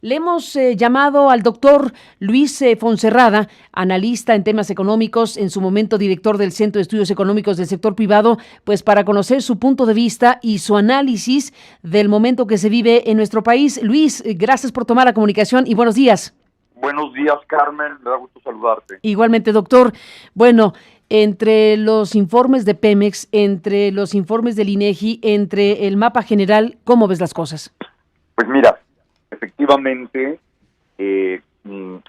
Le hemos llamado al doctor Luis Fonserrada, analista en temas económicos, en su momento director del Centro de Estudios Económicos del Sector Privado, pues para conocer su punto de vista y su análisis del momento que se vive en nuestro país. Luis, gracias por tomar la comunicación y buenos días. Buenos días, Carmen, me da gusto saludarte. Igualmente, doctor. Bueno, entre los informes de Pemex, entre los informes del INEGI, entre el mapa general, ¿cómo ves las cosas? Pues mira, efectivamente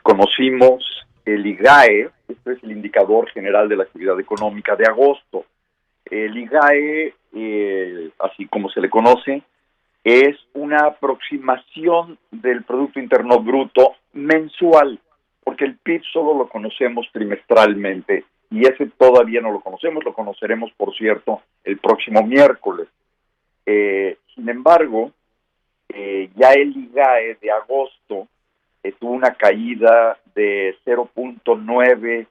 conocimos el IGAE, este es el Indicador General de la Actividad Económica de agosto. El IGAE, así como se le conoce, es una aproximación del Producto Interno Bruto mensual, porque el PIB solo lo conocemos trimestralmente, y ese todavía no lo conocemos, lo conoceremos, por cierto, el próximo miércoles. Sin embargo, ya el IGAE de agosto tuvo una caída de 0.9%,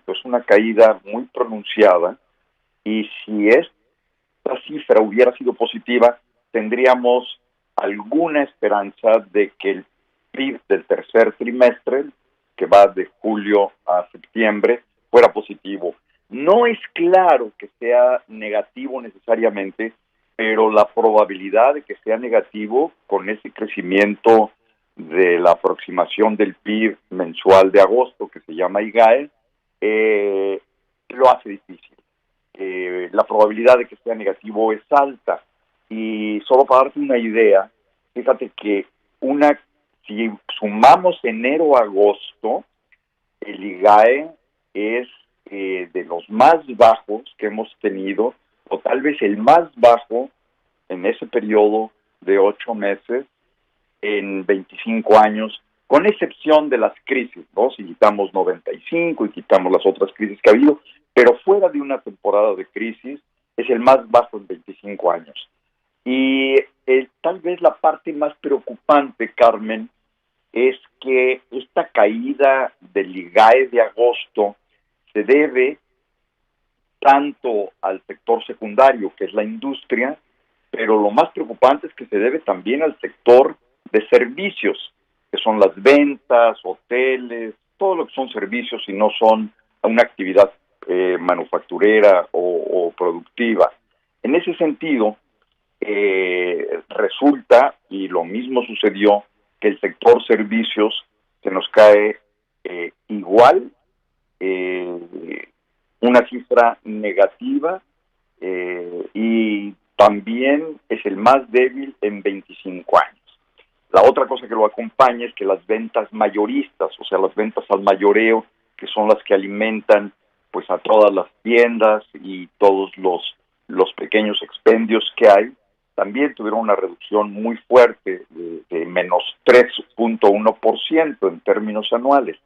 es una caída muy pronunciada, y si esta cifra hubiera sido positiva, tendríamos alguna esperanza de que el PIB del tercer trimestre, que va de julio a septiembre, fuera positivo. No es claro que sea negativo necesariamente, pero la probabilidad de que sea negativo con ese crecimiento de la aproximación del PIB mensual de agosto, que se llama IGAE, lo hace difícil. La probabilidad de que sea negativo es alta. Y solo para darte una idea, fíjate que si sumamos enero a agosto, el IGAE es de los más bajos que hemos tenido, o tal vez el más bajo en ese periodo de 8 meses en 25 años, con excepción de las crisis, ¿no? Si quitamos 95 y quitamos las otras crisis que ha habido, pero fuera de una temporada de crisis, es el más bajo en 25 años. Y tal vez la parte más preocupante, Carmen, es que esta caída del IGAE de agosto se debe tanto al sector secundario, que es la industria, pero lo más preocupante es que se debe también al sector de servicios, que son las ventas, hoteles, todo lo que son servicios y no son una actividad manufacturera o productiva. En ese sentido, resulta, y lo mismo sucedió, que el sector servicios se nos cae igual, una cifra negativa, y también es el más débil en 25 años. La otra cosa que lo acompaña es que las ventas mayoristas, o sea, las ventas al mayoreo, que son las que alimentan pues a todas las tiendas y todos los pequeños expendios que hay, también tuvieron una reducción muy fuerte de menos 3.1% en términos anuales.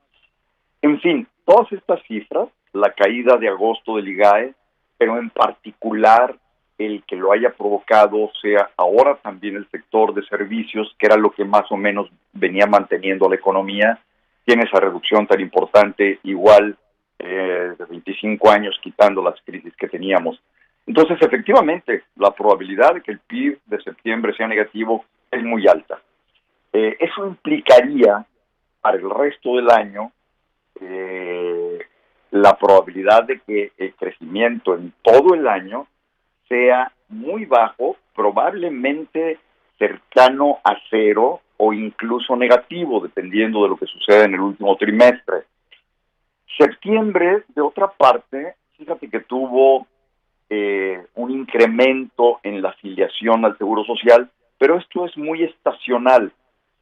En fin, todas estas cifras, la caída de agosto del IGAE, pero en particular el que lo haya provocado sea ahora también el sector de servicios, que era lo que más o menos venía manteniendo la economía, tiene esa reducción tan importante, igual de 25 años, quitando las crisis que teníamos. Entonces, efectivamente, la probabilidad de que el PIB de septiembre sea negativo es muy alta. Eso implicaría para el resto del año la probabilidad de que el crecimiento en todo el año sea muy bajo, probablemente cercano a cero o incluso negativo, dependiendo de lo que suceda en el último trimestre. Septiembre, de otra parte, fíjate que tuvo un incremento en la afiliación al Seguro Social, pero esto es muy estacional.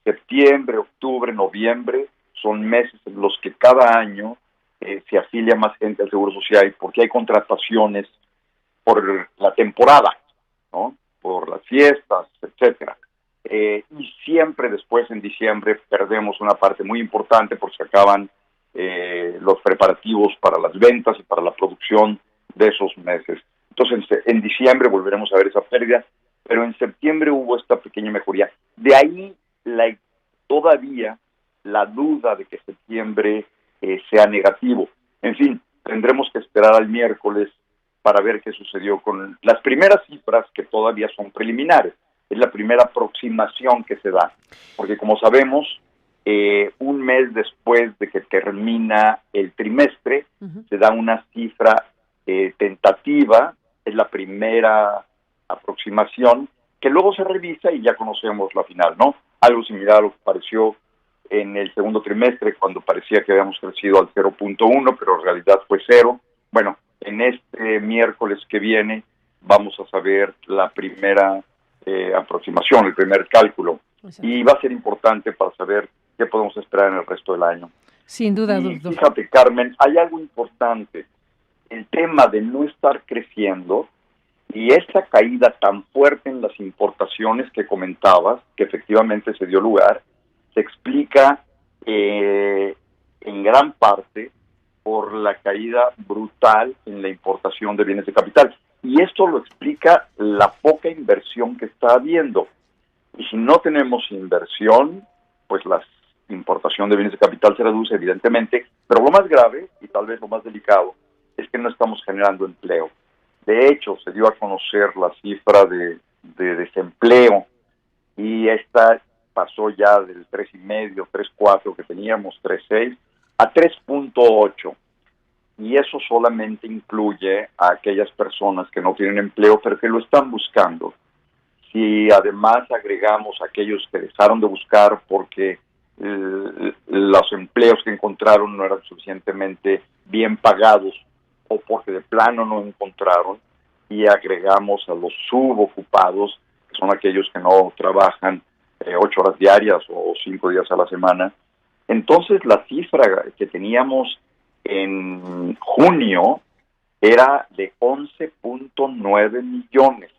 Septiembre, octubre, noviembre son meses en los que cada año se afilia más gente al Seguro Social porque hay contrataciones por la temporada, ¿no? Por las fiestas, etcétera. Y siempre después, en diciembre, perdemos una parte muy importante porque se acaban los preparativos para las ventas y para la producción de esos meses. Entonces, en diciembre volveremos a ver esa pérdida, pero en septiembre hubo esta pequeña mejoría. De ahí todavía la duda de que septiembre sea negativo. En fin, tendremos que esperar al miércoles para ver qué sucedió con las primeras cifras, que todavía son preliminares. es la primera aproximación que se da, porque como sabemos, un mes después de que termina el trimestre, se da una cifra tentativa, es la primera aproximación, que luego se revisa y ya conocemos la final, ¿no? Algo similar a lo que pareció en el segundo trimestre, cuando parecía que habíamos crecido al 0.1, pero en realidad fue 0. Bueno, en este miércoles que viene vamos a saber la primera aproximación, el primer cálculo. Exacto. Y va a ser importante para saber qué podemos esperar en el resto del año. Sin duda, y, doctor. Fíjate, Carmen, hay algo importante. El tema de no estar creciendo y esta caída tan fuerte en las importaciones que comentabas, que efectivamente se dio lugar, se explica en gran parte por la caída brutal en la importación de bienes de capital. Y esto lo explica la poca inversión que está habiendo. Y si no tenemos inversión, pues la importación de bienes de capital se reduce, evidentemente. Pero lo más grave, y tal vez lo más delicado, es que no estamos generando empleo. De hecho, se dio a conocer la cifra de desempleo y esta pasó ya del 3,5, 3,4 que teníamos, 3,6, a 3,8. Y eso solamente incluye a aquellas personas que no tienen empleo, pero que lo están buscando. Si además agregamos a aquellos que dejaron de buscar porque los empleos que encontraron no eran suficientemente bien pagados o porque de plano no encontraron, y agregamos a los subocupados, que son aquellos que no trabajan 8 horas diarias o 5 días a la semana, entonces la cifra que teníamos en junio era de 11.9 millones,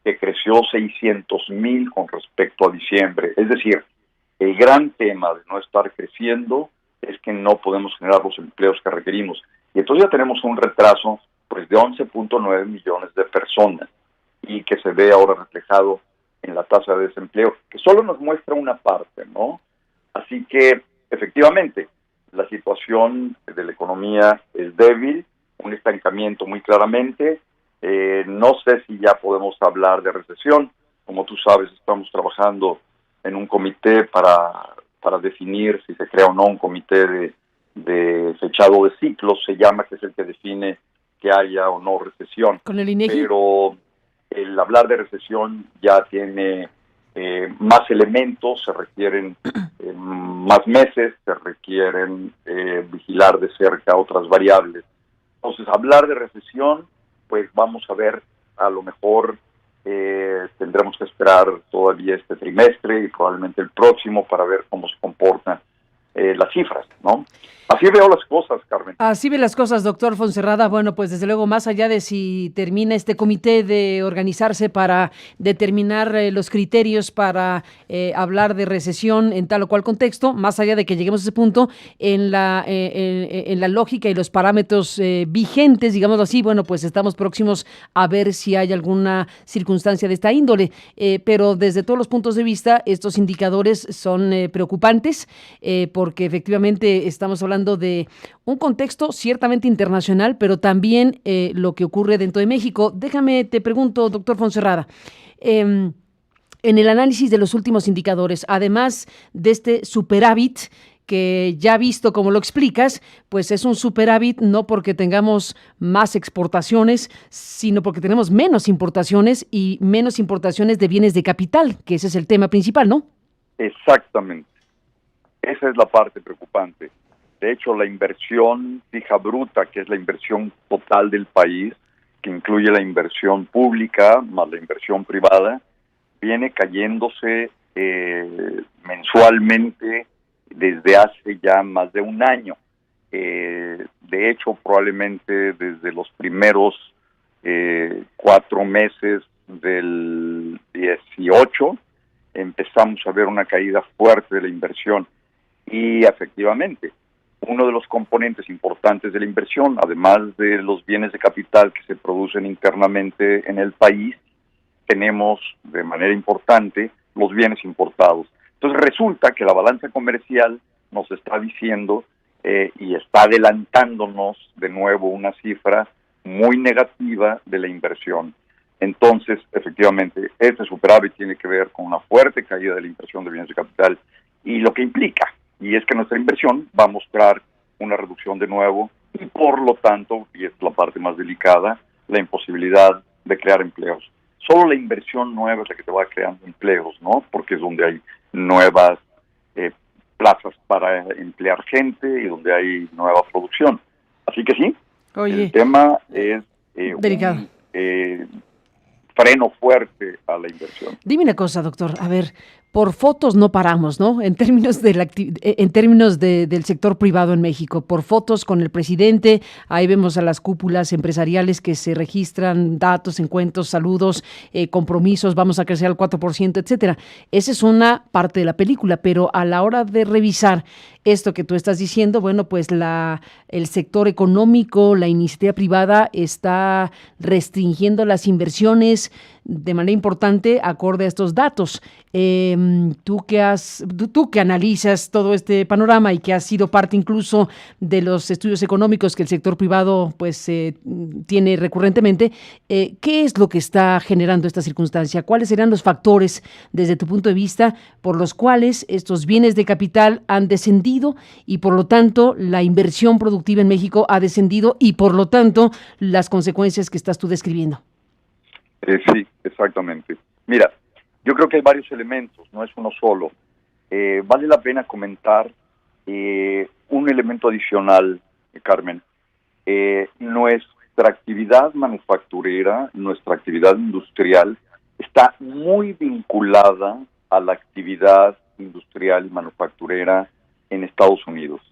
que creció 600,000 con respecto a diciembre. Es decir, el gran tema de no estar creciendo es que no podemos generar los empleos que requerimos. Y entonces ya tenemos un retraso pues de 11.9 millones de personas, y que se ve ahora reflejado en la tasa de desempleo, que solo nos muestra una parte, ¿no? Así que, efectivamente, la situación de la economía es débil, un estancamiento muy claramente. No sé si ya podemos hablar de recesión. Como tú sabes, estamos trabajando en un comité para definir si se crea o no un comité de fechado de ciclos, se llama, que es el que define que haya o no recesión. Con el INEGI. Pero el hablar de recesión ya tiene más elementos, se requieren más meses, se requieren vigilar de cerca otras variables. Entonces, hablar de recesión, pues vamos a ver, a lo mejor tendremos que esperar todavía este trimestre y probablemente el próximo para ver cómo se comportan las cifras, ¿no? Así veo las cosas, Carmen. Así ve las cosas, doctor Fonserrada. Bueno, pues desde luego, más allá de si termina este comité de organizarse para determinar los criterios para hablar de recesión en tal o cual contexto, más allá de que lleguemos a ese punto, en la lógica y los parámetros vigentes, digámoslo así, bueno, pues estamos próximos a ver si hay alguna circunstancia de esta índole. Pero desde todos los puntos de vista, estos indicadores son preocupantes, porque efectivamente estamos hablando de un contexto ciertamente internacional, pero también lo que ocurre dentro de México. Déjame, te pregunto, doctor Fonserrada, en el análisis de los últimos indicadores, además de este superávit, que ya visto como lo explicas, pues es un superávit no porque tengamos más exportaciones, sino porque tenemos menos importaciones y menos importaciones de bienes de capital, que ese es el tema principal, ¿no? Exactamente. Esa es la parte preocupante. De hecho, la inversión fija bruta, que es la inversión total del país, que incluye la inversión pública más la inversión privada, viene cayéndose mensualmente desde hace ya más de un año. De hecho, probablemente desde los primeros 4 meses del 18 empezamos a ver una caída fuerte de la inversión. Y efectivamente, uno de los componentes importantes de la inversión, además de los bienes de capital que se producen internamente en el país, tenemos de manera importante los bienes importados. Entonces resulta que la balanza comercial nos está diciendo y está adelantándonos de nuevo una cifra muy negativa de la inversión. Entonces, efectivamente, este superávit tiene que ver con una fuerte caída de la inversión de bienes de capital y lo que implica, y es que nuestra inversión va a mostrar una reducción de nuevo y por lo tanto, y es la parte más delicada, la imposibilidad de crear empleos. Solo la inversión nueva es la que te va creando empleos, ¿no? Porque es donde hay nuevas plazas para emplear gente y donde hay nueva producción. Así que sí, Oye, el tema es delicado. Freno fuerte a la inversión. Dime una cosa, doctor. A ver, por fotos no paramos, ¿no? En términos del sector privado en México, por fotos con el presidente, ahí vemos a las cúpulas empresariales que se registran datos, encuentros, saludos, compromisos, vamos a crecer al 4%, etcétera. Esa es una parte de la película, pero a la hora de revisar esto que tú estás diciendo, bueno, pues el sector económico, la iniciativa privada está restringiendo las inversiones de manera importante acorde a estos datos. Tú que analizas todo este panorama y que has sido parte incluso de los estudios económicos que el sector privado pues tiene recurrentemente, ¿qué es lo que está generando esta circunstancia? ¿Cuáles serán los factores desde tu punto de vista por los cuales estos bienes de capital han descendido y por lo tanto la inversión productiva en México ha descendido y por lo tanto las consecuencias que estás tú describiendo? Sí, exactamente. Mira, yo creo que hay varios elementos, no es uno solo. Vale la pena comentar un elemento adicional, Carmen. Nuestra actividad manufacturera, nuestra actividad industrial, está muy vinculada a la actividad industrial y manufacturera en Estados Unidos.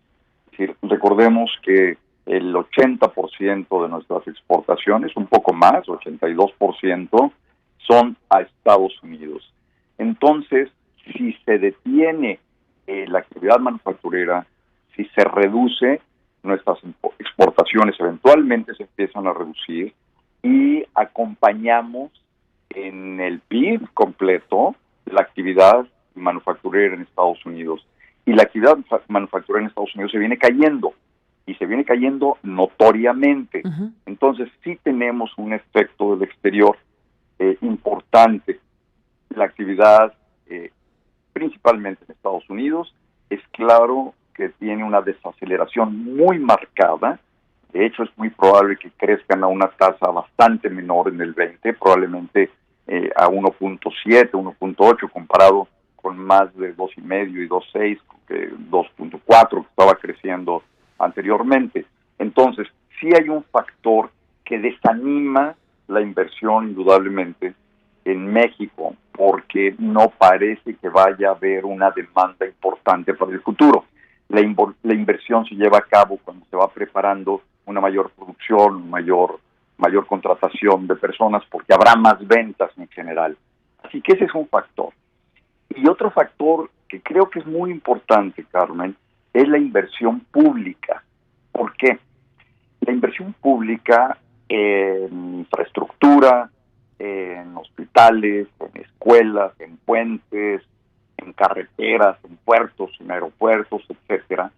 Es decir, recordemos que el 80% de nuestras exportaciones, un poco más, 82%, son a Estados Unidos. Entonces, si se detiene la actividad manufacturera, si se reduce, nuestras exportaciones eventualmente se empiezan a reducir y acompañamos en el PIB completo la actividad manufacturera en Estados Unidos. Y la actividad manufacturera en Estados Unidos se viene cayendo. Y se viene cayendo notoriamente. Uh-huh. Entonces sí tenemos un efecto del exterior importante. La actividad, principalmente en Estados Unidos, es claro que tiene una desaceleración muy marcada. De hecho, es muy probable que crezcan a una tasa bastante menor en el 20, probablemente a 1.7, 1.8, comparado con más de 2.5 y 2.6, 2.4 que estaba creciendo anteriormente. Entonces, sí hay un factor que desanima la inversión indudablemente en México, porque no parece que vaya a haber una demanda importante para el futuro. La inversión se lleva a cabo cuando se va preparando una mayor producción, mayor contratación de personas, porque habrá más ventas en general. Así que ese es un factor. Y otro factor que creo que es muy importante, Carmen, es la inversión pública. ¿Por qué? La inversión pública en infraestructura, en hospitales, en escuelas, en puentes, en carreteras, en puertos, en aeropuertos, etcétera.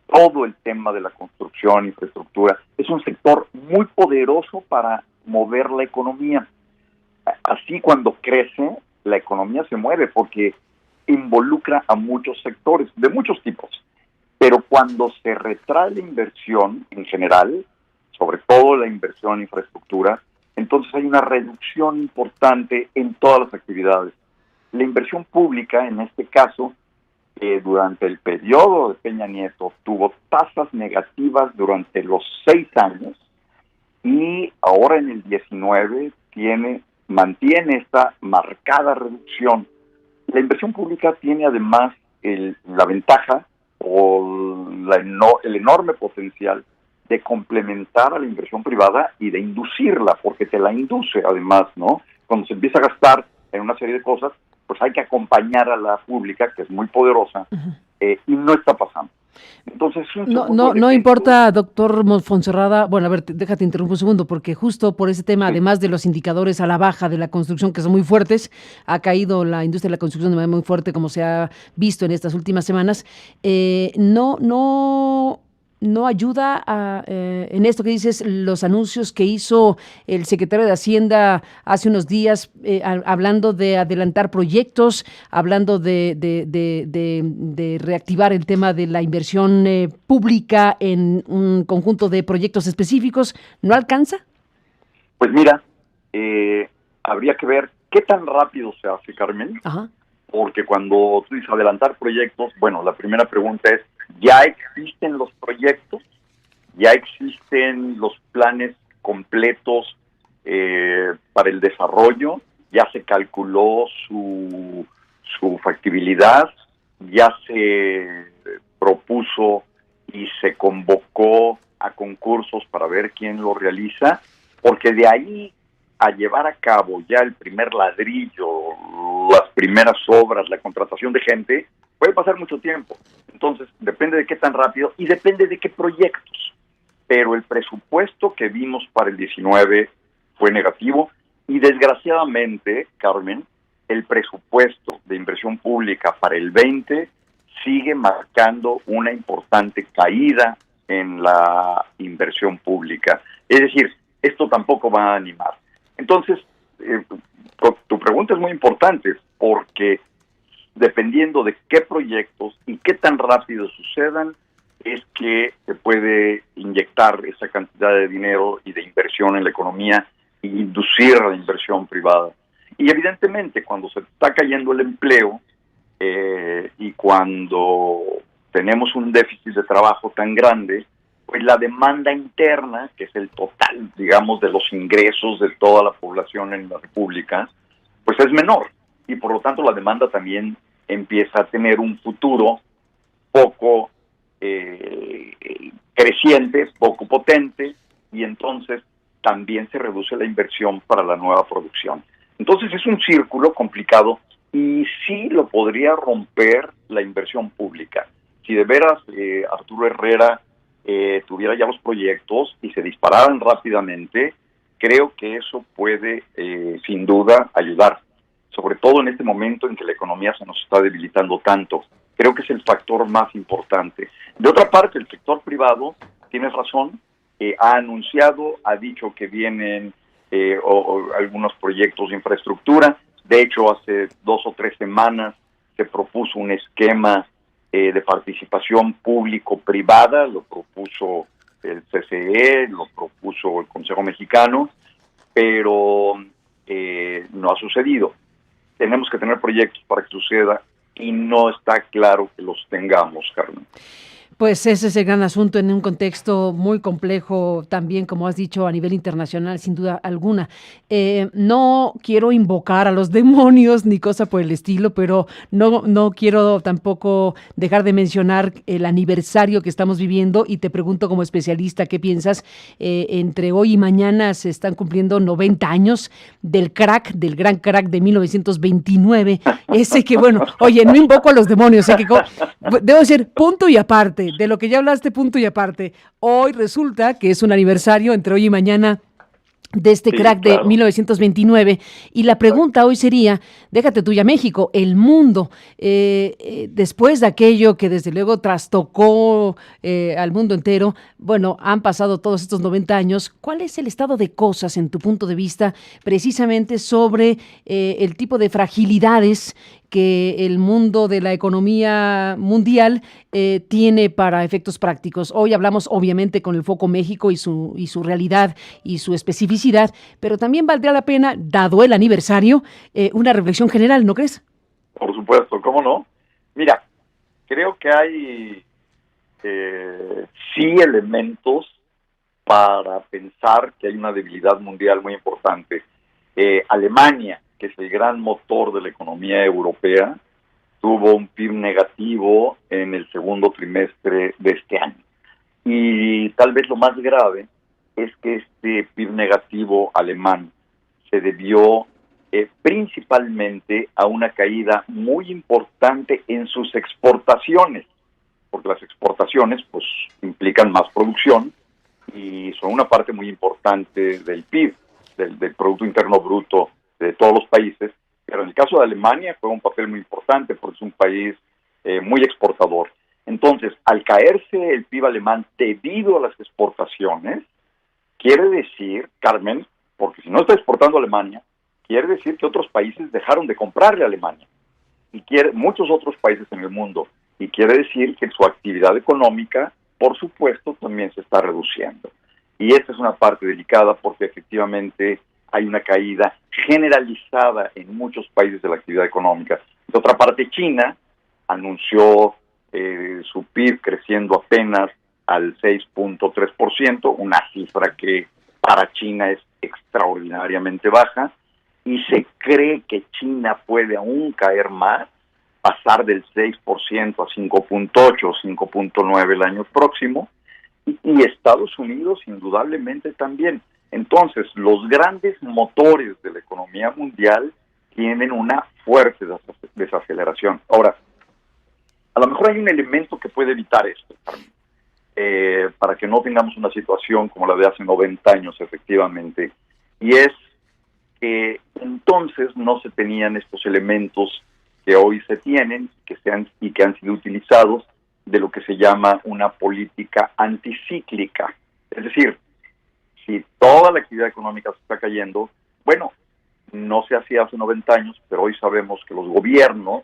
Todo el tema de la construcción, infraestructura, es un sector muy poderoso para mover la economía. Así cuando crece, la economía se mueve porque involucra a muchos sectores, de muchos tipos. Pero cuando se retrae la inversión en general, sobre todo la inversión en infraestructura, entonces hay una reducción importante en todas las actividades. La inversión pública, en este caso, durante el periodo de Peña Nieto, tuvo tasas negativas durante los 6 años y ahora en el 19 mantiene esta marcada reducción. La inversión pública tiene además la ventaja o el enorme potencial de complementar a la inversión privada y de inducirla, porque te la induce además, ¿no? Cuando se empieza a gastar en una serie de cosas, pues hay que acompañar a la pública, que es muy poderosa, uh-huh. Y no está pasando. Entonces, no importa, doctor Fonserrada, bueno, a ver, déjate interrumpir un segundo, porque justo por ese tema, sí, además de los indicadores a la baja de la construcción, que son muy fuertes, ha caído la industria de la construcción de manera muy fuerte, como se ha visto en estas últimas semanas, no ayuda en esto que dices, los anuncios que hizo el secretario de Hacienda hace unos días, hablando de adelantar proyectos, hablando de reactivar el tema de la inversión pública en un conjunto de proyectos específicos? ¿No alcanza? Pues mira, habría que ver qué tan rápido se hace, Carmen. Ajá. Porque cuando tú dices adelantar proyectos, bueno, la primera pregunta es, ¿ya existen los proyectos? ¿Ya existen los planes completos para el desarrollo? ¿Ya se calculó su factibilidad? ¿Ya se propuso y se convocó a concursos para ver quién lo realiza? Porque de ahí a llevar a cabo ya el primer ladrillo, las primeras obras, la contratación de gente, puede pasar mucho tiempo. Entonces, depende de qué tan rápido y depende de qué proyectos. Pero el presupuesto que vimos para el 19 fue negativo y desgraciadamente, Carmen, el presupuesto de inversión pública para el 20 sigue marcando una importante caída en la inversión pública. Es decir, esto tampoco va a animar. Entonces, tu pregunta es muy importante porque dependiendo de qué proyectos y qué tan rápido sucedan, es que se puede inyectar esa cantidad de dinero y de inversión en la economía e inducir a la inversión privada. Y evidentemente, cuando se está cayendo el empleo y cuando tenemos un déficit de trabajo tan grande, pues la demanda interna, que es el total, digamos, de los ingresos de toda la población en la República, pues es menor. Y por lo tanto la demanda también empieza a tener un futuro poco creciente, poco potente, y entonces también se reduce la inversión para la nueva producción. Entonces es un círculo complicado y sí lo podría romper la inversión pública. Si de veras Arturo Herrera tuviera ya los proyectos y se dispararan rápidamente, creo que eso puede sin duda ayudar, sobre todo en este momento en que la economía se nos está debilitando tanto. Creo que es el factor más importante. De otra parte, el sector privado, tienes razón, ha anunciado, ha dicho que vienen algunos proyectos de infraestructura. De hecho, hace 2 o 3 semanas se propuso un esquema de participación público-privada, lo propuso el CCE, lo propuso el Consejo Mexicano, pero no ha sucedido. Tenemos que tener proyectos para que suceda y no está claro que los tengamos, Carmen. Pues ese es el gran asunto en un contexto muy complejo también, como has dicho, a nivel internacional, sin duda alguna. No quiero invocar a los demonios ni cosa por el estilo, pero no quiero tampoco dejar de mencionar el aniversario que estamos viviendo y te pregunto como especialista, ¿qué piensas? Entre hoy y mañana se están cumpliendo 90 años del gran crack de 1929. Ese que, bueno, oye, no invoco a los demonios, que debo decir, punto y aparte. De lo que ya hablaste, punto y aparte. Hoy resulta que es un aniversario entre hoy y mañana de este crack de 1929 y la pregunta hoy sería, déjate tuya México, el mundo, después de aquello que desde luego trastocó al mundo entero, bueno, han pasado todos estos 90 años, ¿cuál es el estado de cosas en tu punto de vista precisamente sobre el tipo de fragilidades que el mundo de la economía mundial tiene para efectos prácticos? Hoy hablamos obviamente con el foco México y su realidad y su especificidad, pero también valdría la pena, dado el aniversario, una reflexión general, ¿no crees? Por supuesto, ¿cómo no? Mira, creo que hay sí elementos para pensar que hay una debilidad mundial muy importante. Alemania, que es el gran motor de la economía europea, tuvo un PIB negativo en el segundo trimestre de este año. Y tal vez lo más grave es que este PIB negativo alemán se debió principalmente a una caída muy importante en sus exportaciones, porque las exportaciones pues implican más producción y son una parte muy importante del PIB, del Producto Interno Bruto de todos los países, pero en el caso de Alemania fue un papel muy importante porque es un país muy exportador. Entonces, al caerse el PIB alemán debido a las exportaciones, quiere decir, Carmen, porque si no está exportando a Alemania, quiere decir que otros países dejaron de comprarle a Alemania, y muchos otros países en el mundo, y quiere decir que su actividad económica, por supuesto, también se está reduciendo. Y esta es una parte delicada porque efectivamente hay una caída generalizada en muchos países de la actividad económica. De otra parte, China anunció su PIB creciendo apenas al 6.3%, una cifra que para China es extraordinariamente baja, y se cree que China puede aún caer más, pasar del 6% a 5.8 o 5.9 el año próximo, y Estados Unidos indudablemente también. Entonces, los grandes motores de la economía mundial tienen una fuerte desaceleración. Ahora, a lo mejor hay un elemento que puede evitar esto, para que no tengamos una situación como la de hace 90 años, efectivamente, y es que entonces no se tenían estos elementos que hoy se tienen y que han sido utilizados de lo que se llama una política anticíclica. Es decir, si toda la actividad económica se está cayendo, bueno, no se hacía hace 90 años, pero hoy sabemos que los gobiernos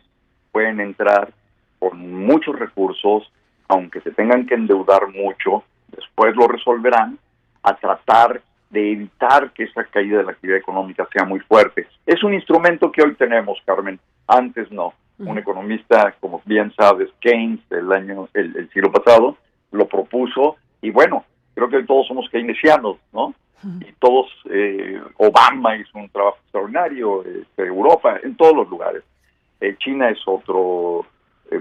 pueden entrar con muchos recursos, aunque se tengan que endeudar mucho, después lo resolverán, a tratar de evitar que esa caída de la actividad económica sea muy fuerte. Es un instrumento que hoy tenemos, Carmen, antes no. Un economista, como bien sabes, Keynes, el siglo pasado, lo propuso, y bueno, creo que todos somos keynesianos, ¿no? Y todos, Obama hizo un trabajo extraordinario, Europa, en todos los lugares. China es otro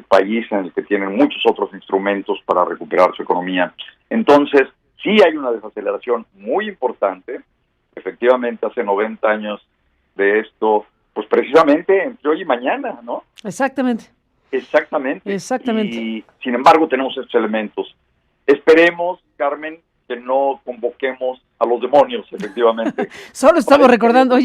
país en el que tienen muchos otros instrumentos para recuperar su economía. Entonces, sí hay una desaceleración muy importante. Efectivamente, hace 90 años de esto, pues precisamente entre hoy y mañana, ¿no? Exactamente. Y sin embargo tenemos estos elementos. Esperemos, Carmen, que no convoquemos a los demonios, efectivamente. Solo estamos recordando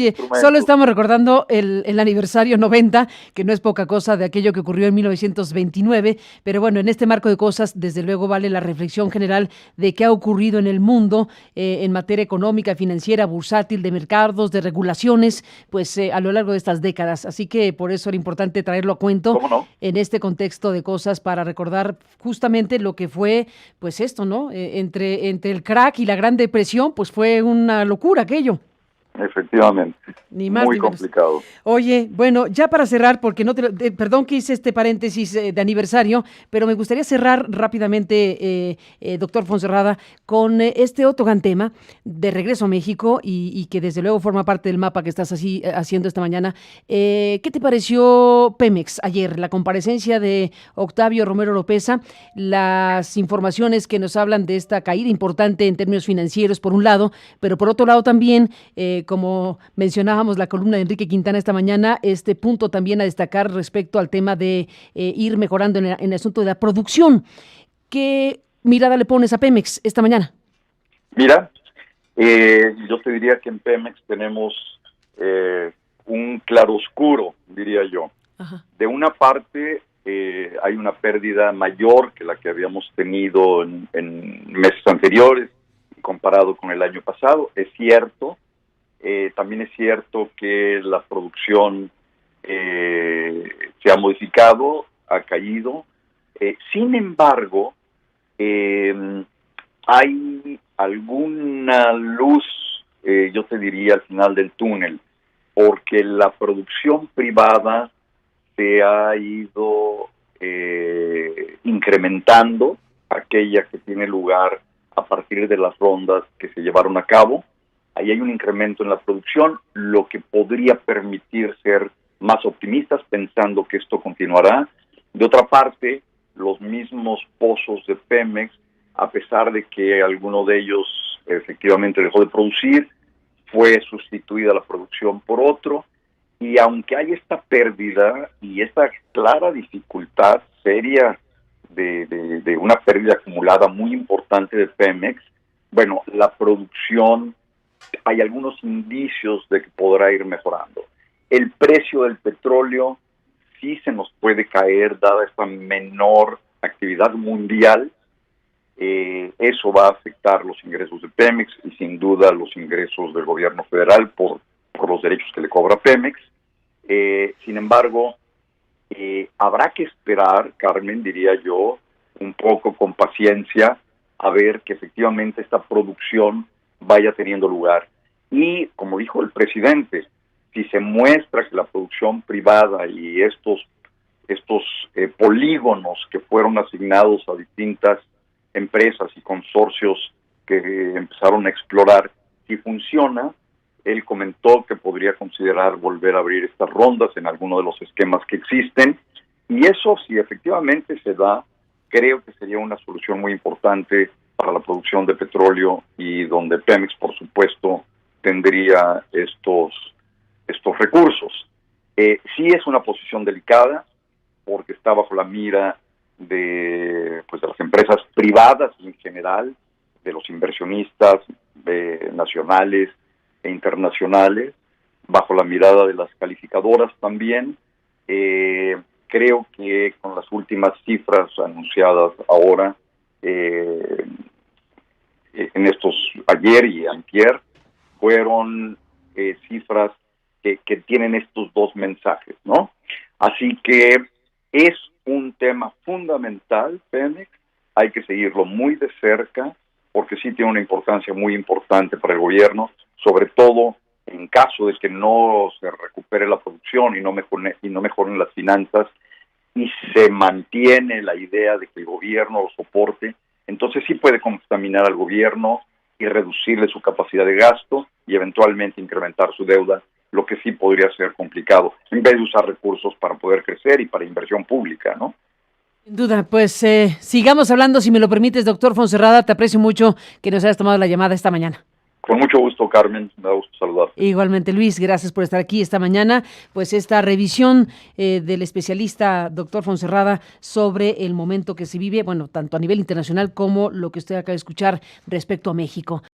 el aniversario 90, que no es poca cosa de aquello que ocurrió en 1929, pero bueno, en este marco de cosas, desde luego vale la reflexión general de qué ha ocurrido en el mundo en materia económica, financiera, bursátil, de mercados, de regulaciones, pues a lo largo de estas décadas. Así que por eso era importante traerlo a cuento. ¿Cómo no? En este contexto de cosas para recordar justamente lo que fue, pues esto, ¿no? Entre el crack y la Gran Depresión, pues fue una locura aquello. Efectivamente. Ni más muy ni menos. complicado. Oye, bueno, ya para cerrar, porque perdón que hice este paréntesis de aniversario, pero me gustaría cerrar rápidamente, doctor Fonserrada, con este otro gran tema de regreso a México y que desde luego forma parte del mapa que estás haciendo esta mañana. ¿Qué te pareció Pemex ayer? La comparecencia de Octavio Romero Oropeza, las informaciones que nos hablan de esta caída importante en términos financieros, por un lado, pero por otro lado también, como mencionábamos la columna de Enrique Quintana esta mañana, este punto también a destacar respecto al tema de ir mejorando en el asunto de la producción. ¿Qué mirada le pones a Pemex esta mañana? Mira, yo te diría que en Pemex tenemos un claroscuro, diría yo. Ajá. De una parte, hay una pérdida mayor que la que habíamos tenido en meses anteriores, comparado con el año pasado, es cierto. También es cierto que la producción se ha modificado, ha caído. Sin embargo, hay alguna luz, yo te diría, al final del túnel, porque la producción privada se ha ido incrementando, aquella que tiene lugar a partir de las rondas que se llevaron a cabo. Ahí hay un incremento en la producción, lo que podría permitir ser más optimistas pensando que esto continuará. De otra parte, los mismos pozos de Pemex, a pesar de que alguno de ellos efectivamente dejó de producir, fue sustituida la producción por otro, y aunque hay esta pérdida y esta clara dificultad seria de una pérdida acumulada muy importante de Pemex, bueno, la producción, hay algunos indicios de que podrá ir mejorando. El precio del petróleo sí se nos puede caer, dada esta menor actividad mundial, eso va a afectar los ingresos de Pemex y sin duda los ingresos del gobierno federal por los derechos que le cobra Pemex. Sin embargo, habrá que esperar, Carmen, diría yo, un poco con paciencia a ver que efectivamente esta producción vaya teniendo lugar. Y, como dijo el presidente, si se muestra que la producción privada y estos polígonos que fueron asignados a distintas empresas y consorcios que empezaron a explorar, si funciona, él comentó que podría considerar volver a abrir estas rondas en alguno de los esquemas que existen, y eso, si efectivamente se da, creo que sería una solución muy importante para la producción de petróleo y donde Pemex, por supuesto, tendría estos recursos. Sí es una posición delicada porque está bajo la mira de las empresas privadas en general, de los inversionistas nacionales e internacionales, bajo la mirada de las calificadoras también. Creo que con las últimas cifras anunciadas ahora, en estos ayer y antier, fueron cifras que tienen estos dos mensajes, ¿no? Así que es un tema fundamental, Pemex, hay que seguirlo muy de cerca, porque sí tiene una importancia muy importante para el gobierno, sobre todo en caso de que no se recupere la producción y no mejoren las finanzas, y se mantiene la idea de que el gobierno lo soporte, entonces sí puede contaminar al gobierno y reducirle su capacidad de gasto y eventualmente incrementar su deuda, lo que sí podría ser complicado, en vez de usar recursos para poder crecer y para inversión pública, ¿no? Sin duda, pues sigamos hablando, si me lo permites, doctor Fonserrada, te aprecio mucho que nos hayas tomado la llamada esta mañana. Con mucho gusto, Carmen, me da gusto saludarte. Igualmente, Luis, gracias por estar aquí esta mañana. Pues esta revisión del especialista doctor Fonserrada sobre el momento que se vive, bueno, tanto a nivel internacional como lo que usted acaba de escuchar respecto a México.